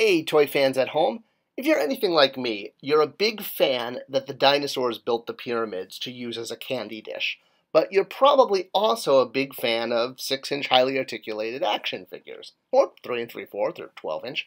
Hey, toy fans at home. If you're anything like me, you're a big fan that the dinosaurs built the pyramids to use as a candy dish. But you're probably also a big fan of 6-inch highly articulated action figures, or 3 and 3/4 or 12-inch.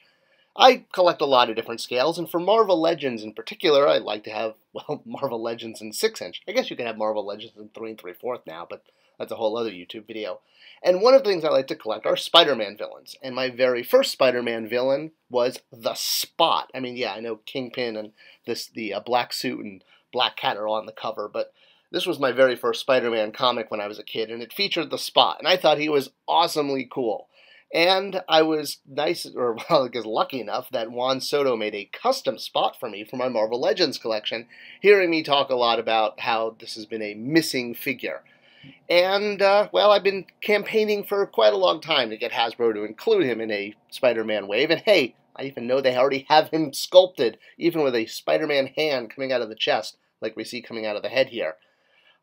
I collect a lot of different scales, and for Marvel Legends in particular, I like to have, well, Marvel Legends in 6-inch. I guess you can have Marvel Legends in 3 and 3/4 now, but that's a whole other YouTube video. And one of the things I like to collect are Spider-Man villains. And my very first Spider-Man villain was the Spot. I mean, yeah, I know Kingpin and the black suit and Black Cat are on the cover, but this was my very first Spider-Man comic when I was a kid, and it featured the Spot, and I thought he was awesomely cool. And I was I guess lucky enough that Juan Soto made a custom Spot for me for my Marvel Legends collection, hearing me talk a lot about how this has been a missing figure. And, well, I've been campaigning for quite a long time to get Hasbro to include him in a Spider-Man wave. And hey, I even know they already have him sculpted, even with a Spider-Man hand coming out of the chest, like we see coming out of the head here.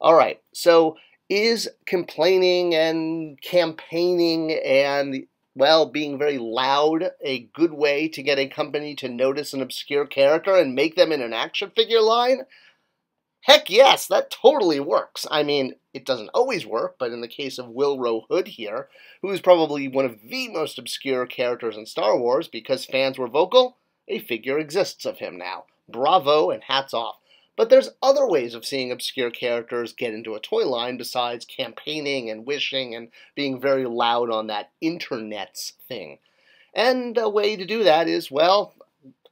Alright, so is complaining and campaigning and, well, being very loud a good way to get a company to notice an obscure character and make them in an action figure line? Heck yes, that totally works. I mean, it doesn't always work, but in the case of Wilro Hood here, who is probably one of the most obscure characters in Star Wars because fans were vocal, a figure exists of him now. Bravo and hats off. But there's other ways of seeing obscure characters get into a toy line besides campaigning and wishing and being very loud on that internets thing. And a way to do that is, well,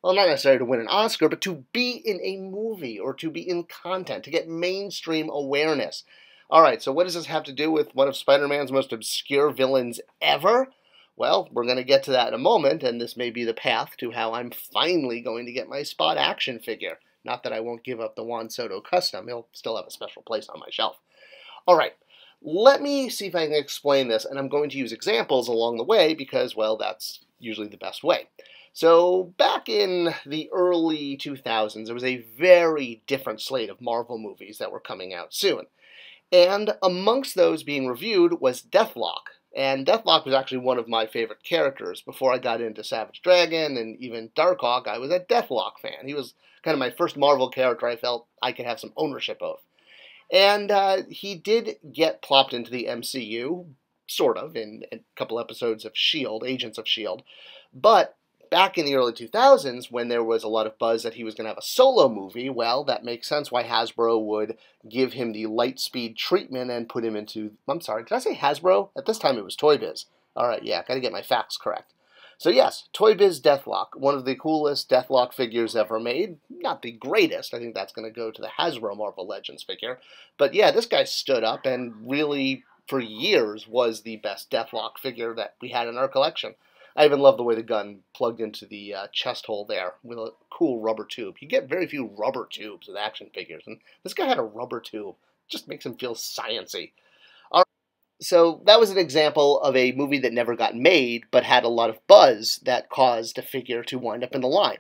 not necessarily to win an Oscar, but to be in a movie or to be in content, to get mainstream awareness. Alright, so what does this have to do with one of Spider-Man's most obscure villains ever? Well, we're going to get to that in a moment, and this may be the path to how I'm finally going to get my Spot action figure. Not that I won't give up the Juan Soto custom, he'll still have a special place on my shelf. Alright, let me see if I can explain this, and I'm going to use examples along the way because, well, that's usually the best way. So, back in the early 2000s, there was a very different slate of Marvel movies that were coming out soon. And amongst those being reviewed was Deathlock. And Deathlock was actually one of my favorite characters. Before I got into Savage Dragon and even Darkhawk, I was a Deathlock fan. He was kind of my first Marvel character I felt I could have some ownership of. And he did get plopped into the MCU, sort of, in a couple episodes of S.H.I.E.L.D., Agents of S.H.I.E.L.D., but back in the early 2000s, when there was a lot of buzz that he was going to have a solo movie, well, that makes sense why Hasbro would give him the light speed treatment and put him into... I'm sorry, did I say Hasbro? At this time it was Toy Biz. Alright, yeah, gotta get my facts correct. So yes, Toy Biz Deathlock, one of the coolest Deathlock figures ever made. Not the greatest, I think that's going to go to the Hasbro Marvel Legends figure. But yeah, this guy stood up and really, for years, was the best Deathlock figure that we had in our collection. I even love the way the gun plugged into the chest hole there with a cool rubber tube. You get very few rubber tubes with action figures, and this guy had a rubber tube. It just makes him feel sciencey. So that was an example of a movie that never got made, but had a lot of buzz that caused a figure to wind up in the line.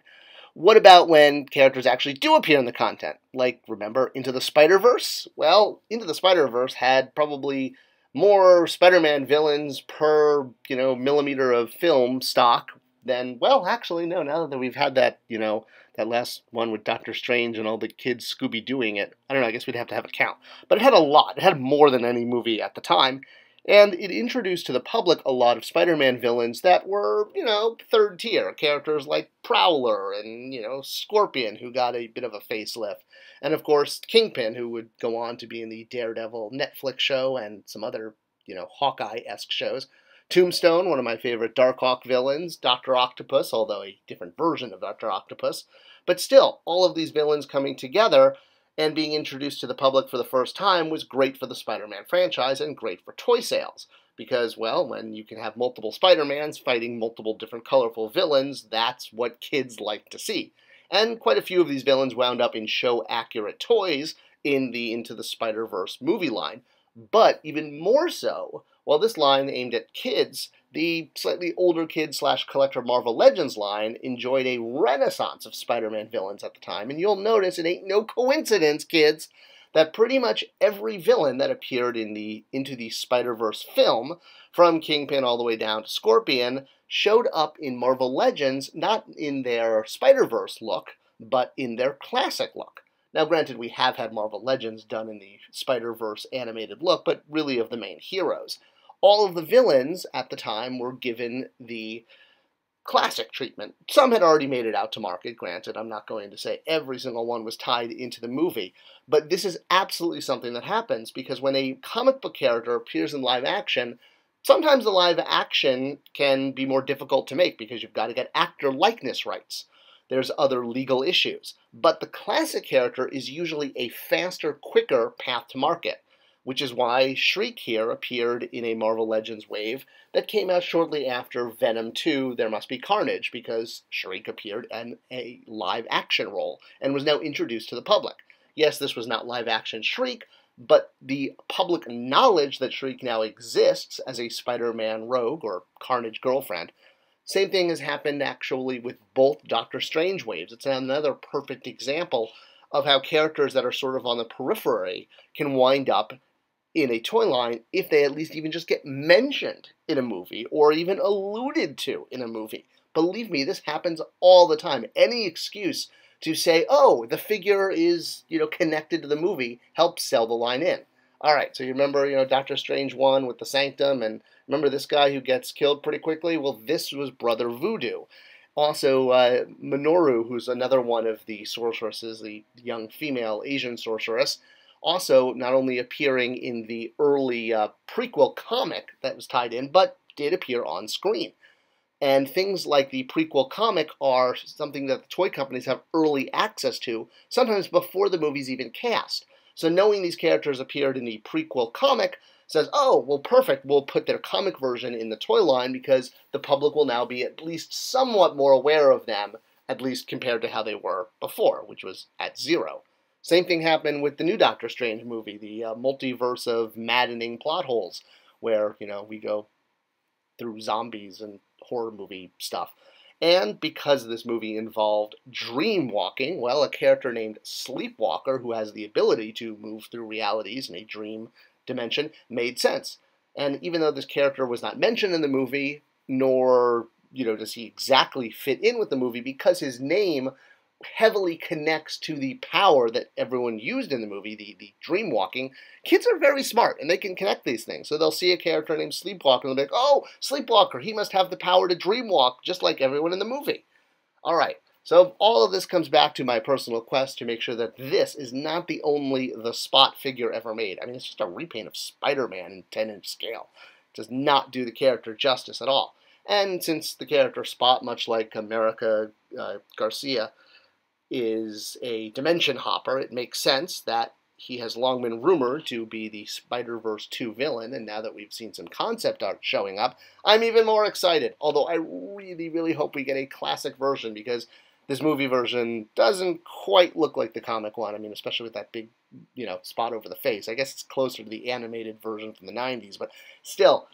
What about when characters actually do appear in the content? Like, remember Into the Spider-Verse? Well, Into the Spider-Verse had probably more Spider-Man villains per, millimeter of film stock than, well, actually, no, now that we've had that, that last one with Doctor Strange and all the kids Scooby-Dooing it, I don't know, I guess we'd have to have a count. But it had a lot. It had more than any movie at the time. And it introduced to the public a lot of Spider-Man villains that were, third tier. Characters like Prowler and, Scorpion, who got a bit of a facelift. And, of course, Kingpin, who would go on to be in the Daredevil Netflix show and some other, Hawkeye-esque shows. Tombstone, one of my favorite Darkhawk villains. Dr. Octopus, although a different version of Dr. Octopus. But still, all of these villains coming together and being introduced to the public for the first time was great for the Spider-Man franchise and great for toy sales. Because, well, when you can have multiple Spider-Mans fighting multiple different colorful villains, that's what kids like to see. And quite a few of these villains wound up in show-accurate toys in the Into the Spider-Verse movie line. But even more so, while this line aimed at kids, the slightly older kid/collector Marvel Legends line enjoyed a renaissance of Spider-Man villains at the time. And you'll notice it ain't no coincidence, kids, that pretty much every villain that appeared in the Into the Spider-Verse film, from Kingpin all the way down to Scorpion, showed up in Marvel Legends not in their Spider-Verse look, but in their classic look. Now, granted, we have had Marvel Legends done in the Spider-Verse animated look, but really of the main heroes. All of the villains at the time were given the classic treatment. Some had already made it out to market, granted. I'm not going to say every single one was tied into the movie, but this is absolutely something that happens, because when a comic book character appears in live action, sometimes the live action can be more difficult to make because you've got to get actor likeness rights. There's other legal issues. But the classic character is usually a faster, quicker path to market, which is why Shriek here appeared in a Marvel Legends wave that came out shortly after Venom 2, There Must Be Carnage, because Shriek appeared in a live-action role and was now introduced to the public. Yes, this was not live-action Shriek, but the public knowledge that Shriek now exists as a Spider-Man rogue or Carnage girlfriend. Same thing has happened actually with both Doctor Strange waves. It's another perfect example of how characters that are sort of on the periphery can wind up in a toy line if they at least even just get mentioned in a movie or even alluded to in a movie. Believe me, this happens all the time. Any excuse to say, oh, the figure is, connected to the movie helps sell the line in. All right, so you remember, Doctor Strange 1 with the Sanctum, and remember this guy who gets killed pretty quickly? Well, this was Brother Voodoo. Also, Minoru, who's another one of the sorceresses, the young female Asian sorceress, also not only appearing in the early prequel comic that was tied in, but did appear on screen. And things like the prequel comic are something that the toy companies have early access to, sometimes before the movie's even cast. So knowing these characters appeared in the prequel comic says, oh, well, perfect, we'll put their comic version in the toy line because the public will now be at least somewhat more aware of them, at least compared to how they were before, which was at zero. Same thing happened with the new Doctor Strange movie, the multiverse of maddening plot holes, where, we go through zombies and horror movie stuff. And because this movie involved dream walking, well, a character named Sleepwalker, who has the ability to move through realities in a dream dimension, made sense. And even though this character was not mentioned in the movie, nor, does he exactly fit in with the movie, because his name heavily connects to the power that everyone used in the movie, the dream walking, kids are very smart, and they can connect these things. So they'll see a character named Sleepwalker, and they'll be like, oh, Sleepwalker, he must have the power to dream walk, just like everyone in the movie. All right, so all of this comes back to my personal quest to make sure that this is not the only The Spot figure ever made. I mean, it's just a repaint of Spider-Man in 10-inch scale. It does not do the character justice at all. And since the character Spot, much like America Garcia, is a dimension hopper, it makes sense that he has long been rumored to be the Spider-Verse 2 villain, and now that we've seen some concept art showing up, I'm even more excited. Although I really, really hope we get a classic version, because this movie version doesn't quite look like the comic one. I mean, especially with that big, spot over the face. I guess it's closer to the animated version from the 90s, but still,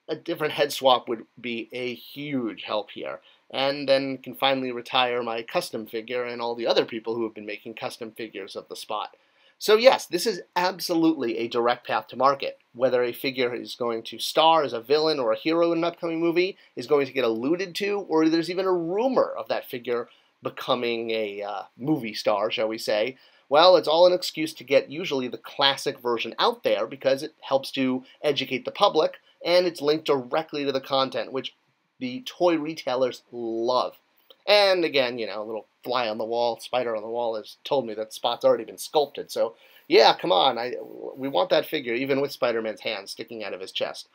a different head swap would be a huge help here. And then can finally retire my custom figure and all the other people who have been making custom figures of the Spot. So yes, this is absolutely a direct path to market. Whether a figure is going to star as a villain or a hero in an upcoming movie, is going to get alluded to, or there's even a rumor of that figure becoming a movie star, shall we say, well, it's all an excuse to get usually the classic version out there because it helps to educate the public, and it's linked directly to the content, which the toy retailers love. And again, a little fly on the wall, spider on the wall has told me that Spot's already been sculpted. So, yeah, come on. We want that figure, even with Spider-Man's hand sticking out of his chest.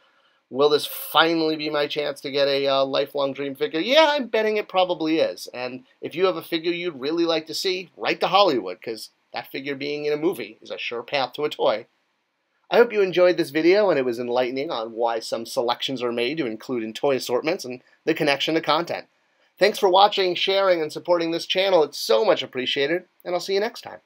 Will this finally be my chance to get a lifelong dream figure? Yeah, I'm betting it probably is. And if you have a figure you'd really like to see, write to Hollywood, because that figure being in a movie is a sure path to a toy. I hope you enjoyed this video and it was enlightening on why some selections are made to include in toy assortments and the connection to content. Thanks for watching, sharing, and supporting this channel. It's so much appreciated, and I'll see you next time.